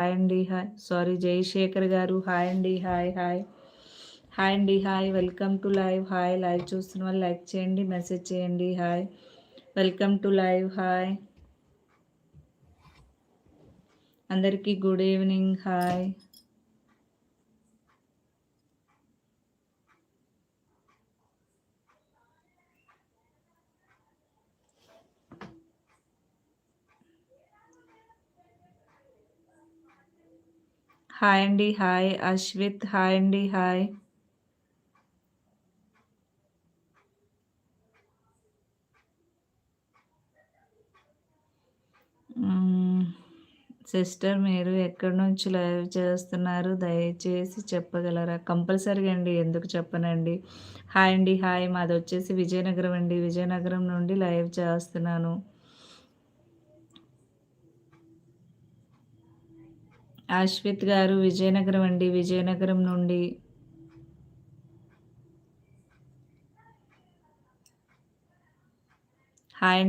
Hi అండి. Hi. Sorry Jayashekar గారు. Hi అండి. హాయ్. హాయ్. హాయ్ అండి. Hi. Welcome to live. Hi. Live చూస్తున్న వాళ్ళు లైక్ చేయండి, మెసేజ్ చేయండి. Hi. Welcome to live. Hi. అందరికీ గుడ్ ఈవినింగ్. హాయ్. హాయ్ అండి. హాయ్. అశ్విత్. హాయ్ అండి. హాయ్. హ్మ్. సిస్టర్ మీరు ఎక్కడి నుంచి లైవ్ చేస్తున్నారు? దయచేసి చెప్పగలరా? కంపల్సరీగా అండి. ఎందుకు చెప్పనండి. హాయ్ అండి. హాయ్. మాదొచ్చేసి విజయనగరం అండి. విజయనగరం నుండి లైవ్ చేస్తున్నాను. అశ్విత్ గారు విజయనగరం అండి. విజయనగరం నుండి. హాయ్ అండి.